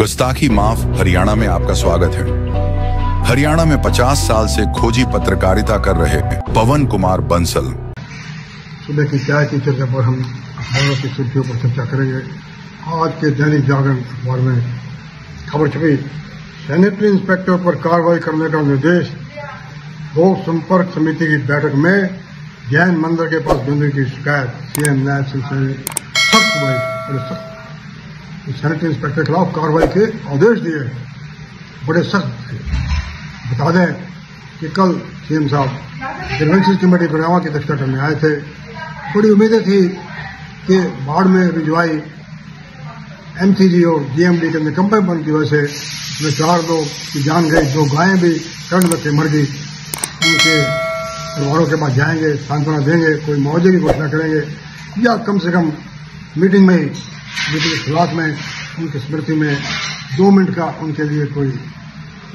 गुस्ताखी माफ हरियाणा में आपका स्वागत है। हरियाणा में 50 साल से खोजी पत्रकारिता कर रहे पवन कुमार बंसल। सुबह की चाय की चर्चा पर हम अखबारों की सुर्खियों पर चर्चा करेंगे। आज के दैनिक जागरण अखबार में खबर छपी, सैनिटरी इंस्पेक्टर पर कार्रवाई करने का निर्देश। लोक संपर्क समिति की बैठक में जैन मंदिर के पास गंदगी की शिकायत, सीएम न्याय सिलसिले सख्त सैनिटरी इंस्पेक्टर के खिलाफ कार्रवाई के आदेश दिए, बड़े सख्त थे। बता दें कि कल सीएम साहब ग्रीवेंसेस कमेटी गुड़गांव की अध्यक्षता करने आए थे। बड़ी उम्मीदें थी कि बाढ़ में भिजवाई एमसीजी और जीएमडी के निकम्मेपन की वजह से उसमें 4 लोग की जान गई, 2 गायें भी करंट में से मर गई। उनके परिवारों के पास जाएंगे, सांत्वना देंगे, कोई मुआवजे की घोषणा करेंगे या कम से कम मीटिंग में मीटिंग की शुरुआत में उनकी स्मृति में 2 मिनट का उनके लिए कोई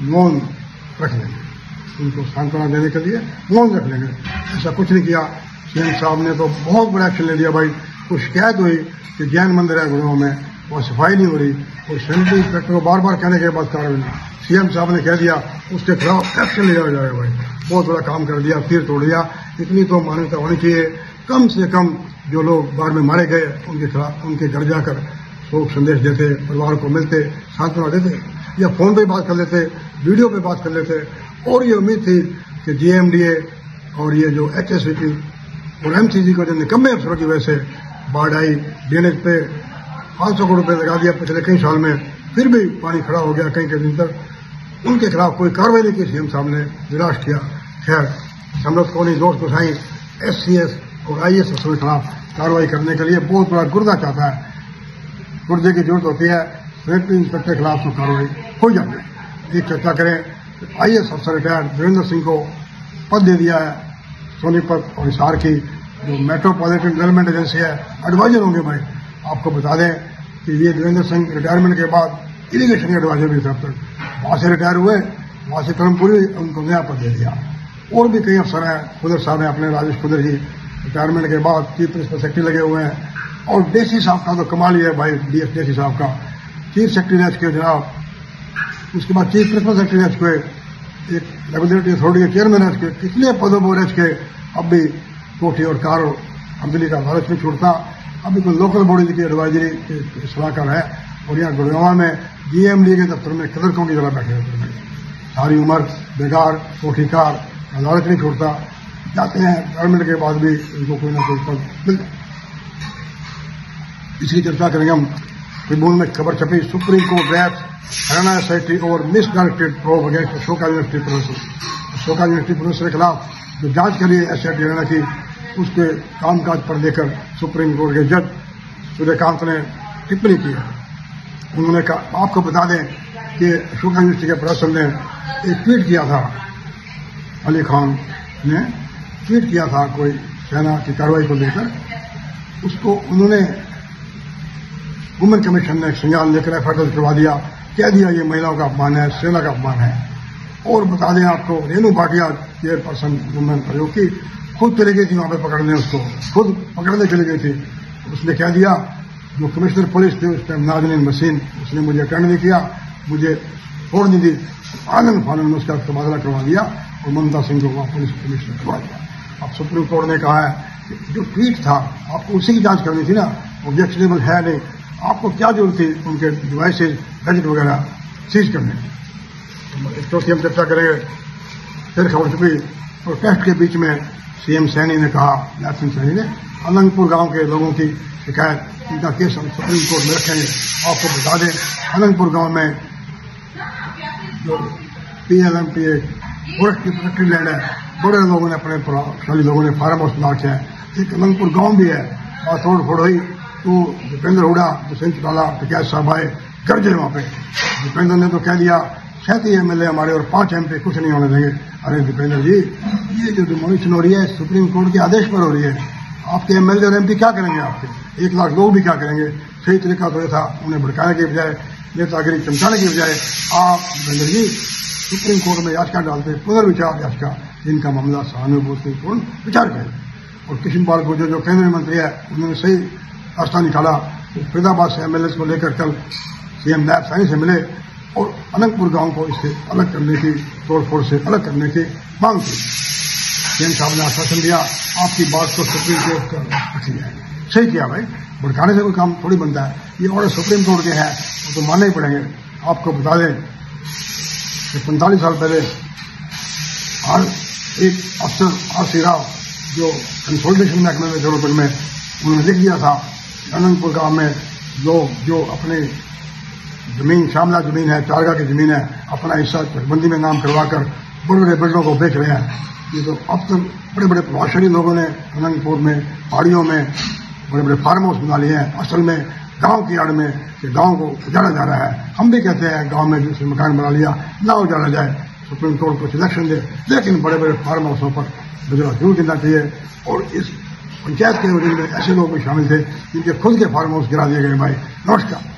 मौन रख लेंगे, उनको सांत्वना देने के लिए मौन रख लेंगे। ऐसा कुछ नहीं किया। सीएम साहब ने तो बहुत बड़ा एक्शन ले लिया। भाई कुछ शिकायत हुई कि जैन मंदिर है गुड़गांव में, वो सफाई नहीं हो रही और सैनिटरी इंस्पेक्टर को बार बार कहने के बाद कार्रवाई नहीं। सीएम साहब ने कह दिया उसके खिलाफ एक्शन लिया जाएगा। भाई बहुत बड़ा काम कर दिया, फिर तोड़ दिया। इतनी तो मान्यता होनी चाहिए, कम से कम जो लोग बाढ़ में मारे गए उनके खिलाफ उनके घर जाकर शोक संदेश देते, परिवार को मिलते, सांत्वना देते या फोन पे बात कर लेते, वीडियो पे बात कर लेते। और ये उम्मीद थी कि जीएमडीए और ये जो एचएसवीटी और एमसीजी को जो निकम्मे अफसरों की वजह से बाढ़ आई, ड्रेनेज पे 500 करोड़ रुपये लगा दिया पिछले कई साल में, फिर भी पानी खड़ा हो गया कई दिन तक। उनके खिलाफ कोई कार्रवाई नहीं की। सीएम साहब ने निराश किया। खैर समरथ को नहीं दोस्त गोसाई एससीएस और आईएएस अफसरों के खिलाफ कार्रवाई करने के लिए बहुत बड़ा गुर्दा चाहता है। गुर्दे की जरूरत होती है। सैनिटरी इंस्पेक्टर के खिलाफ तो कार्रवाई हो जाती है। एक चर्चा करें, आईएएस अफसर रिटायर्ड वीरेंद्र सिंह को पद दे दिया है सोनीपत और हिसार की जो मेट्रोपॉलिटन डेवलपमेंट एजेंसी है, एडवाइजर होंगे। भाई आपको बता दें कि ये वीरेंद्र सिंह रिटायरमेंट के बाद इरिगेशन के एडवाइजर भी थे। अब तक वहां से रिटायर हुए, वहां से टर्म पूरी, उनको नया पद दे दिया। और भी कई अफसर हैं, खुदर साहब हैं, अपने राजेश खुदर जी रिटायरमेंट के बाद चीफ प्रिंसिपल सेक्रेटरी लगे हुए हैं। और डेसी साहब का तो कमाल ही है भाई, डीएस डेसी साहब का चीफ सेक्रेटरी रह चुके जनाब, उसके बाद चीफ प्रिंसिपल सेक्रेटरी रह चुके, एक रेगुलेटरी अथॉरिटी के चेयरमैन रह चुके, कितने पदों पर रह चुके। अब भी कोठी और कार और आमदनी का लालच नहीं छूटता। अभी कोई लोकल बॉडी की एडवाइजरी के सलाहकार है। और यहाँ गुड़गांव में जीएमडी के दफ्तर में क्लर्कों की जगह बैठे रहते हैं। सारी उम्र बेकार, कोठी कार, लालच नहीं छूटता। जाते हैं रिटायरमेंट के बाद भी उनको कोई ना कोई पद मिलता। इसकी चर्चा करेंगे हम। ट्रिब्यून में खबर छपी, Supreme Court raps Haryana SIT और misdirected probe against Ashoka University professor. Ashoka University professor के खिलाफ जो जांच करी है एसआईटी हरियाणा की, उसके कामकाज पर लेकर सुप्रीम कोर्ट के जज सूर्यकांत ने टिप्पणी की है। उन्होंने कहा, आपको बता दें कि अशोका यूनिवर्सिटी के प्रोफेसर ने एक ट्वीट किया था, अली खान ने ट्वीट किया था कोई सेना की कार्रवाई को लेकर। उसको उन्होंने वुमेन कमीशन ने संज्ञान लेकर एफआईआर दर्ज करवा दिया, कह दिया ये महिलाओं का अपमान है, सेना का अपमान है। और बता दें आपको, रेणु भाटिया चेयरपर्सन वुमेन आयोग की खुद चली गई थी वहां पर पकड़ने, उसको खुद पकड़ने चली गई थी। उसने कह दिया, जो कमिश्नर पुलिस थे उस टाइम नाजनीन मसीन, उसने मुझे अटेंड नहीं किया, मुझे छोड़ नहीं दी। आनंद फानंद में उसका तबादला करवा दिया और ममता सिंह को वहां पुलिस कमिश्नर करवा दिया। अब सुप्रीम कोर्ट ने कहा है कि जो ट्वीट था आपको उसी की जांच करनी थी ना, ऑब्जेक्शनेबल है नहीं, आपको क्या जरूरत थी उनके डिवाइसेज गैजेट वगैरह सीज करने की। एक चौथी हम चर्चा करेंगे। फिर खबर छपी, प्रोटेस्ट के बीच में सीएम सैनी ने कहा, यासिन सैनी ने, अलंगपुर गांव के लोगों की शिकायत, इनका केस हम सुप्रीम कोर्ट में रखेंगे। आपको बता दें अलंगपुर गांव में जो पीएलएमपीए फॉरेस्ट की प्रोटेक्टेड लैंड है, बड़े लोगों ने अपने प्रभावशाली लोगों ने फार्म हाउस बना के हैं। एक अलंगपुर गांव भी है, और तोड़ फोड़ हुई तो दीपेंद्र हुडा, बसंत चौटाला, टिकैत साहब आए, गरजे वहां पे। दीपेंद्र ने तो कह दिया 37 एमएलए हमारे और 5 एमपी कुछ नहीं होने देंगे। अरे दीपेंद्र जी, ये जो डिमोलिशन हो रही है सुप्रीम कोर्ट के आदेश पर हो रही है, आपके एमएलए और एमपी क्या करेंगे? आपके 1 लाख लोग भी क्या करेंगे? सही तरीका तो यह था, उन्हें भड़काने के बजाय, नेतागिरी चमकाने के बजाय आप दीपेंद्र जी सुप्रीम कोर्ट में याचिका डालते, पुनर्विचार याचिका, इनका मामला सहानुभूतिपूर्ण विचार करें। और कृष्ण पाल गुर्जर जो केंद्रीय मंत्री है, उन्होंने सही रास्ता निकाला। फरीदाबाद से एमएलए को लेकर कल सीएम नायब सानी से मिले और अनंतपुर गांव को इससे अलग करने की, तोड़फोड़ से अलग करने की मांग की। सीएम साहब ने आश्वासन दिया आपकी बात को सुप्रीम कोर्ट का रखी जाएगी। सही किया भाई, भड़काने से कोई काम थोड़ी बनता है। ये ऑर्डर सुप्रीम कोर्ट के हैं वो तो मानने ही पड़ेंगे। आपको बता दें कि 45 साल पहले एक अफसर आर.सी. राव जो कंसोलिडेशन महकमे में डेवलपमेंट में उन्होंने लिख दिया था अनंतपुर गांव में लोग जो अपने जमीन, शामला जमीन है, चारगा की जमीन है, अपना हिस्सा चकबंदी में नाम करवाकर बड़े बड़े बिल्डरों को बेच रहे हैं। ये तो अब तक बड़े बड़े प्रभावशाली लोगों ने अनंतपुर में, पहाड़ियों में बड़े बड़े फार्म हाउस बना लिए हैं। असल में गांव की आड़ में कि गांव को उजाड़ा जा रहा है। हम भी कहते हैं गांव में जिसने मकान बना लिया ना उजाड़ा जाए, सुप्रीम कोर्ट को सिलेक्शन दे, लेकिन बड़े बड़े फार्म हाउसों पर गुजरा जरूर देना चाहिए। और इस पंचायत के वजह में ऐसे लोग भी शामिल थे जिनके खुद के फार्म हाउस गिरा दिए गए। भाई नमस्कार।